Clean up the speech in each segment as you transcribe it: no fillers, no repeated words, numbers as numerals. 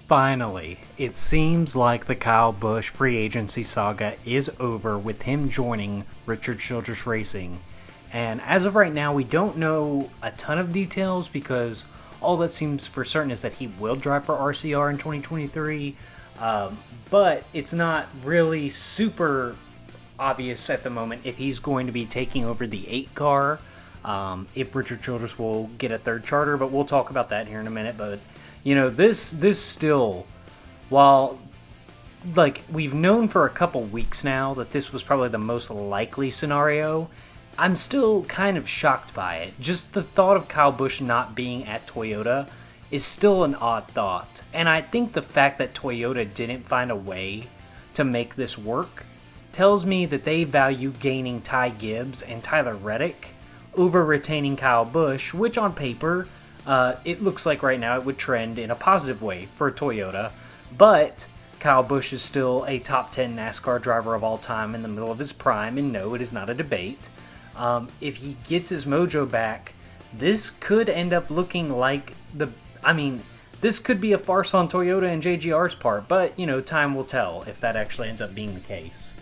Finally, it seems like the Kyle Busch free agency saga is over with him joining Richard Childress Racing. And as of right now, we don't know a ton of details because all that seems for certain is that he will drive for RCR in 2023. But it's not really super obvious at the moment if he's going to be taking over the 8 car, if Richard Childress will get a third charter, but we'll talk about that here in a minute. But you know, this still, while like we've known for a couple weeks now that this was probably the most likely scenario, I'm still kind of shocked by it. Just the thought of Kyle Busch not being at Toyota is still an odd thought. And I think the fact that Toyota didn't find a way to make this work tells me that they value gaining Ty Gibbs and Tyler Reddick over retaining Kyle Busch, which on paper, it looks like right now it would trend in a positive way for Toyota. But Kyle Busch is still a top 10 NASCAR driver of all time in the middle of his prime, and no, it is not a debate. If he gets his mojo back, this could end up looking like this could be a farce on Toyota and JGR's part, but, you know, time will tell if that actually ends up being the case.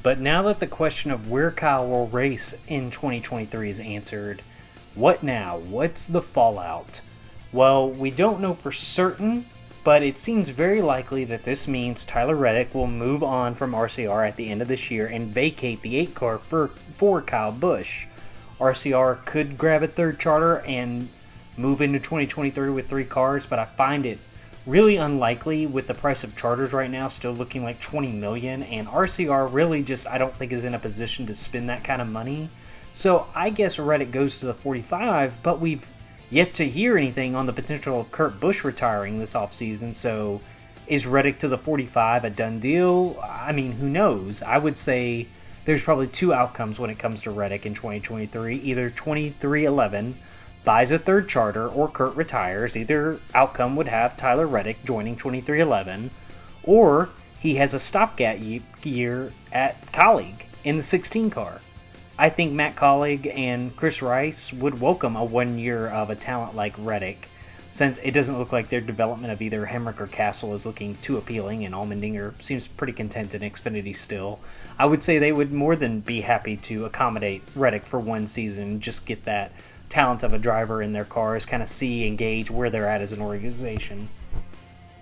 But now that the question of where Kyle will race in 2023 is answered, what now? What's the fallout? Well, we don't know for certain, but it seems very likely that this means Tyler Reddick will move on from RCR at the end of this year and vacate the 8 car for Kyle Busch. RCR could grab a third charter and move into 2023 with 3 cars, but I find it really unlikely with the price of charters right now still looking like $20 million, and RCR really just I don't think is in a position to spend that kind of money. So I guess Reddick goes to the 45, but we've yet to hear anything on the potential of Kurt Busch retiring this offseason. So is Reddick to the 45 a done deal? I mean, who knows? I would say there's probably 2 outcomes when it comes to Reddick in 2023. Either 2311 buys a third charter or Kurt retires. Either outcome would have Tyler Reddick joining 2311, or he has a stopgap year at Colleague in the 16 car. I think Matt Colleague and Chris Rice would welcome a 1 year of a talent like Reddick, since it doesn't look like their development of either Hemrick or Castle is looking too appealing, and Allmendinger seems pretty content in Xfinity still. I would say they would more than be happy to accommodate Reddick for 1 season and just get that talent of a driver in their cars, kind of see and gauge where they're at as an organization.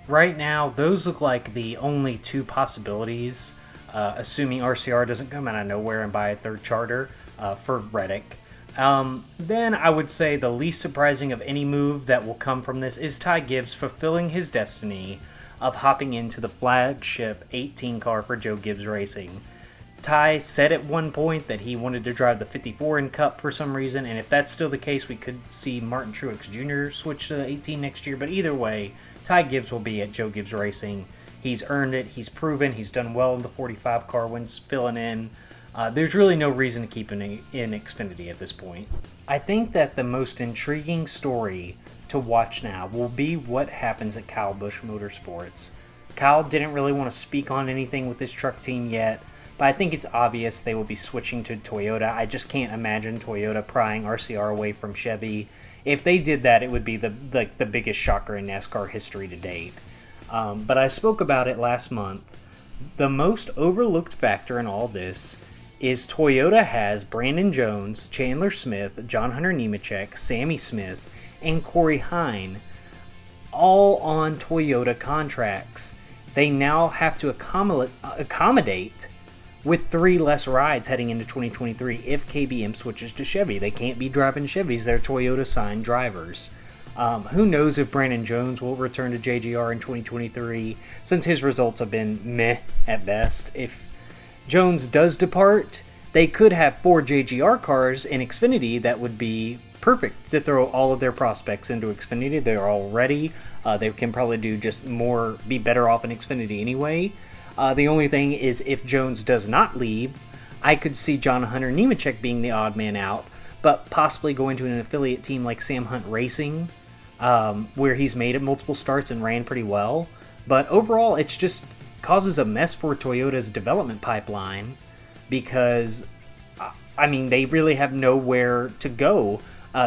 Right now, those look like the only 2 possibilities, assuming RCR doesn't come out of nowhere and buy a third charter for Reddick. Then I would say the least surprising of any move that will come from this is Ty Gibbs fulfilling his destiny of hopping into the flagship 18 car for Joe Gibbs Racing. Ty said at one point that he wanted to drive the 54 in Cup for some reason, and if that's still the case, we could see Martin Truex Jr. switch to the 18 next year. But either way, Ty Gibbs will be at Joe Gibbs Racing. He's earned it. He's proven. He's done well in the 45 car when filling in. There's really no reason to keep him in Xfinity at this point. I think that the most intriguing story to watch now will be what happens at Kyle Busch Motorsports. Kyle didn't really want to speak on anything with this truck team yet, but I think it's obvious they will be switching to Toyota. I just can't imagine Toyota prying RCR away from Chevy. If they did that, it would be the biggest shocker in NASCAR history to date. But I spoke about it last month. The most overlooked factor in all this is Toyota has Brandon Jones, Chandler Smith, John Hunter Nemechek, Sammy Smith, and Corey Hine all on Toyota contracts. They now have to accommodate with 3 less rides heading into 2023 if KBM switches to Chevy. They can't be driving Chevys. They're Toyota-signed drivers. Who knows if Brandon Jones will return to JGR in 2023, since his results have been meh at best. If Jones does depart, they could have 4 JGR cars in Xfinity that would be perfect to throw all of their prospects into Xfinity. They're all ready. They can probably do just more, be better off in Xfinity anyway. The only thing is if Jones does not leave, I could see John Hunter Nemechek being the odd man out, but possibly going to an affiliate team like Sam Hunt Racing, where he's made it multiple starts and ran pretty well. But overall, it's just causes a mess for Toyota's development pipeline because, I mean, they really have nowhere to go.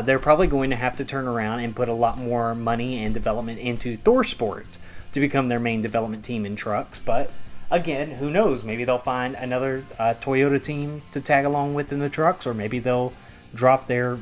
They're probably going to have to turn around and put a lot more money and development into ThorSport. to become their main development team in trucks. But again, who knows? Maybe they'll find another Toyota team to tag along with in the trucks, or maybe they'll drop their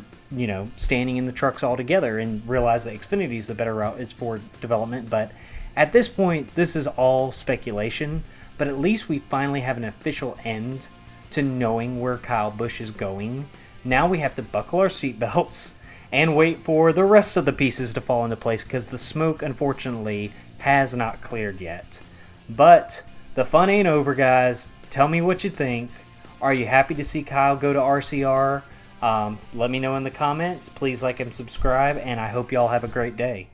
standing in the trucks altogether and realize that Xfinity is the better route is for development. But at this point, this is all speculation. But at least we finally have an official end to knowing where Kyle Busch is going. Now we have to buckle our seatbelts and wait for the rest of the pieces to fall into place, because the smoke, unfortunately, has not cleared yet. But the fun ain't over, guys. Tell me what you think. Are you happy to see Kyle go to RCR? Let me know in the comments. Please like and subscribe, and I hope y'all have a great day.